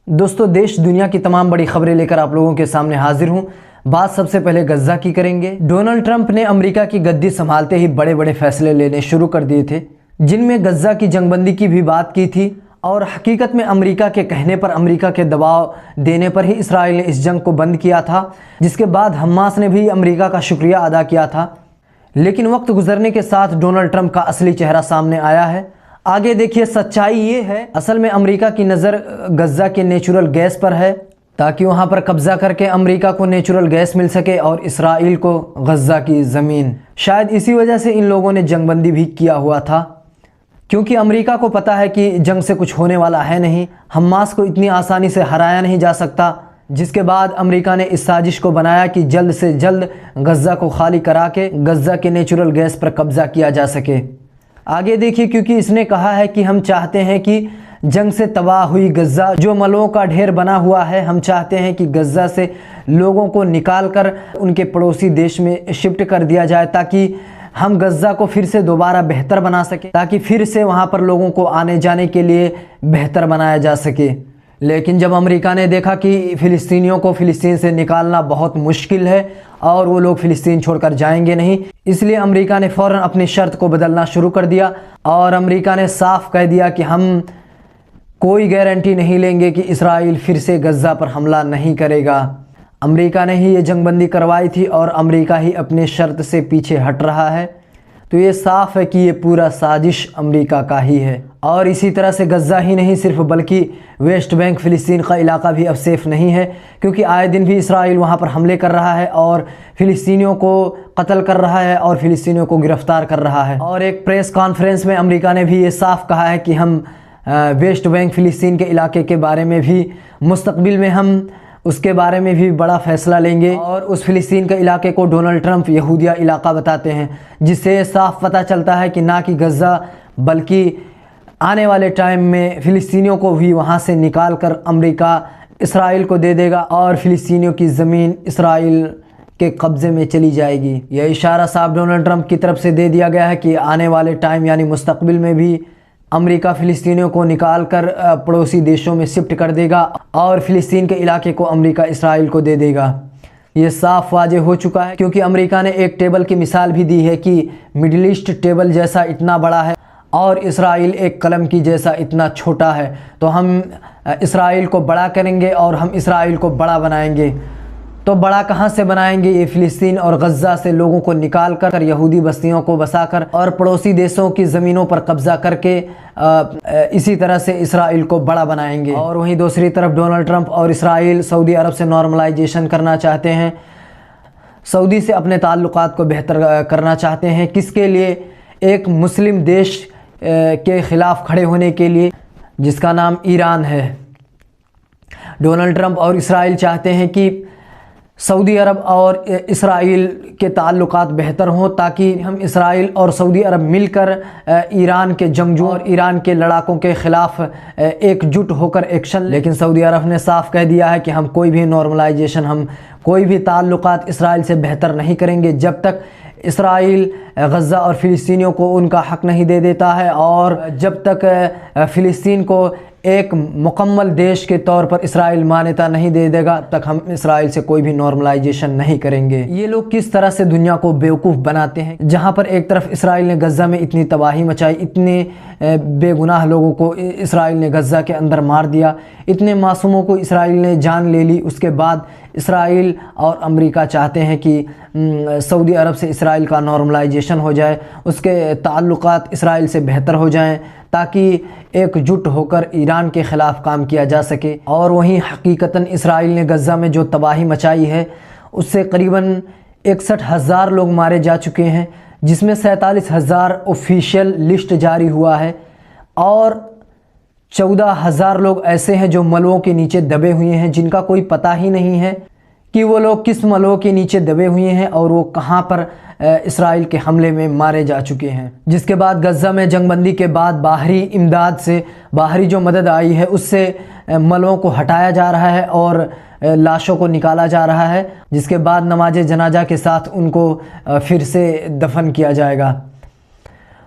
دوستو دیش دنیا کی تمام بڑی خبریں لے کر آپ لوگوں کے سامنے حاضر ہوں۔ بات سب سے پہلے غزہ کی کریں گے۔ ڈونلڈ ٹرمپ نے امریکہ کی گدی سنبھالتے ہی بڑے بڑے فیصلے لینے شروع کر دیے تھے، جن میں غزہ کی جنگ بندی کی بھی بات کی تھی، اور حقیقت میں امریکہ کے کہنے پر، امریکہ کے دباؤ دینے پر ہی اسرائیل نے اس جنگ کو بند کیا تھا، جس کے بعد حماس نے بھی امریکہ کا شکریہ ادا کیا تھا۔ لیکن وقت گزرنے کے ساتھ ڈونلڈ ٹرمپ کا اصلی چہرہ سامنے آیا ہے۔ آگے دیکھیے، سچائی یہ ہے، اصل میں امریکہ کی نظر غزہ کے نیچرل گیس پر ہے، تاکہ وہاں پر قبضہ کر کے امریکہ کو نیچرل گیس مل سکے اور اسرائیل کو غزہ کی زمین۔ شاید اسی وجہ سے ان لوگوں نے جنگ بندی بھی کیا ہوا تھا، کیونکہ امریکہ کو پتہ ہے کہ جنگ سے کچھ ہونے والا ہے نہیں، حماس کو اتنی آسانی سے ہرایا نہیں جا سکتا، جس کے بعد امریکہ نے اس سازش کو بنایا کہ جلد سے جلد غزہ کو خالی کرا کے غزہ کے نیچرل گیس پر قبضہ کیا جا سکے۔ آگے دیکھیے، کیونکہ اس نے کہا ہے کہ ہم چاہتے ہیں کہ جنگ سے تباہ ہوئی غزہ جو ملوں کا ڈھیر بنا ہوا ہے، ہم چاہتے ہیں کہ غزہ سے لوگوں کو نکال کر ان کے پڑوسی دیش میں شفٹ کر دیا جائے، تاکہ ہم غزہ کو پھر سے دوبارہ بہتر بنا سکیں، تاکہ پھر سے وہاں پر لوگوں کو آنے جانے کے لیے بہتر بنایا جا سکے۔ لیکن جب امریکہ نے دیکھا کہ فلسطینیوں کو فلسطین سے نکالنا بہت مشکل ہے اور وہ لوگ فلسطین چھوڑ کر جائیں گے نہیں، اس لیے امریکہ نے فوراً اپنی شرط کو بدلنا شروع کر دیا، اور امریکہ نے صاف کہہ دیا کہ ہم کوئی گارنٹی نہیں لیں گے کہ اسرائیل پھر سے غزہ پر حملہ نہیں کرے گا۔ امریکہ نے ہی یہ جنگ بندی کروائی تھی اور امریکہ ہی اپنے شرط سے پیچھے ہٹ رہا ہے، تو یہ صاف ہے کہ یہ پورا سازش امریکہ کا ہی ہے۔ اور اسی طرح سے غزہ ہی نہیں صرف، بلکہ ویسٹ بینک فلسطین کا علاقہ بھی اب سیف نہیں ہے، کیونکہ آئے دن بھی اسرائیل وہاں پر حملے کر رہا ہے اور فلسطینیوں کو قتل کر رہا ہے اور فلسطینیوں کو گرفتار کر رہا ہے۔ اور ایک پریس کانفرنس میں امریکہ نے بھی یہ صاف کہا ہے کہ ہم ویسٹ بینک فلسطین کے علاقے کے بارے میں بھی مستقبل میں ہم اس کے بارے میں بھی بڑا فیصلہ لیں گے، اور اس فلسطین کے علاقے کو ڈونلڈ ٹرمپ یہودیہ علاقہ بتاتے ہیں، جس سے صاف پتہ چلتا ہے کہ نہ کہ غزہ بلکہ آنے والے ٹائم میں فلسطینیوں کو بھی وہاں سے نکال کر امریکہ اسرائیل کو دے دے گا اور فلسطینیوں کی زمین اسرائیل کے قبضے میں چلی جائے گی۔ یہ اشارہ صاحب ڈونلڈ ٹرمپ کی طرف سے دے دیا گیا ہے کہ آنے والے ٹائم یعنی مستقبل میں بھی امریکہ فلسطینیوں کو نکال کر پڑوسی دیشوں میں شفٹ کر دے گا اور فلسطین کے علاقے کو امریکہ اسرائیل کو دے دے گا۔ یہ صاف واضح ہو چکا ہے، کیونکہ امریکہ نے ایک ٹیبل کی مثال بھی دی ہے کہ مڈل ایسٹ ٹیبل جیسا اتنا بڑا ہے اور اسرائیل ایک قلم کی جیسا اتنا چھوٹا ہے، تو ہم اسرائیل کو بڑا کریں گے اور ہم اسرائیل کو بڑا بنائیں گے۔ تو بڑا کہاں سے بنائیں گے؟ یہ فلسطین اور غزہ سے لوگوں کو نکال کر یہودی بستیوں کو بسا کر اور پڑوسی دیشوں کی زمینوں پر قبضہ کر کے اسی طرح سے اسرائیل کو بڑا بنائیں گے۔ اور وہیں دوسری طرف ڈونلڈ ٹرمپ اور اسرائیل سعودی عرب سے نارملائزیشن کرنا چاہتے ہیں، سعودی سے اپنے تعلقات کو بہتر کرنا چاہتے ہیں۔ کس کے لیے؟ ایک مسلم دیش کے خلاف کھڑے ہونے کے لیے، جس کا نام ایران ہے۔ ڈونلڈ ٹرمپ اور اسرائیل چاہتے ہیں کہ سعودی عرب اور اسرائیل کے تعلقات بہتر ہوں، تاکہ ہم اسرائیل اور سعودی عرب مل کر ایران کے جنگجو اور ایران کے لڑاکوں کے خلاف ایک جٹ ہو کر ایکشن۔ لیکن سعودی عرب نے صاف کہہ دیا ہے کہ ہم کوئی بھی نارملائزیشن، ہم کوئی بھی تعلقات اسرائیل سے بہتر نہیں کریں گے جب تک اسرائیل غزہ اور فلسطینیوں کو ان کا حق نہیں دے دیتا ہے، اور جب تک فلسطین کو ایک مکمل دیش کے طور پر اسرائیل مانیتا نہیں دے دے گا، تک ہم اسرائیل سے کوئی بھی نارملائزیشن نہیں کریں گے۔ یہ لوگ کس طرح سے دنیا کو بیوقوف بناتے ہیں، جہاں پر ایک طرف اسرائیل نے غزہ میں اتنی تباہی مچائی، اتنے بے گناہ لوگوں کو اسرائیل نے غزہ کے اندر مار دیا، اتنے معصوموں کو اسرائیل نے جان لے لی، اس کے بعد اسرائیل اور امریکہ چاہتے ہیں کہ سعودی عرب سے اسرائیل کا نارملائزیشن ہو جائے، اس کے تعلقات اسرائیل سے بہتر ہو جائیں، تاکہ ایک جٹ ہو کر ایران کے خلاف کام کیا جا سکے۔ اور وہیں حقیقتاً اسرائیل نے غزہ میں جو تباہی مچائی ہے، اس سے قریباً 61,000 لوگ مارے جا چکے ہیں، جس میں 47,000 آفیشیل لسٹ جاری ہوا ہے، اور 14,000 لوگ ایسے ہیں جو ملبوں کے نیچے دبے ہوئے ہیں، جن کا کوئی پتہ ہی نہیں ہے کہ وہ لوگ کس ملبوں کے نیچے دبے ہوئے ہیں اور وہ کہاں پر اسرائیل کے حملے میں مارے جا چکے ہیں۔ جس کے بعد غزہ میں جنگ بندی کے بعد باہری امداد سے، باہری جو مدد آئی ہے، اس سے ملبوں کو ہٹایا جا رہا ہے اور لاشوں کو نکالا جا رہا ہے، جس کے بعد نماز جنازہ کے ساتھ ان کو پھر سے دفن کیا جائے گا۔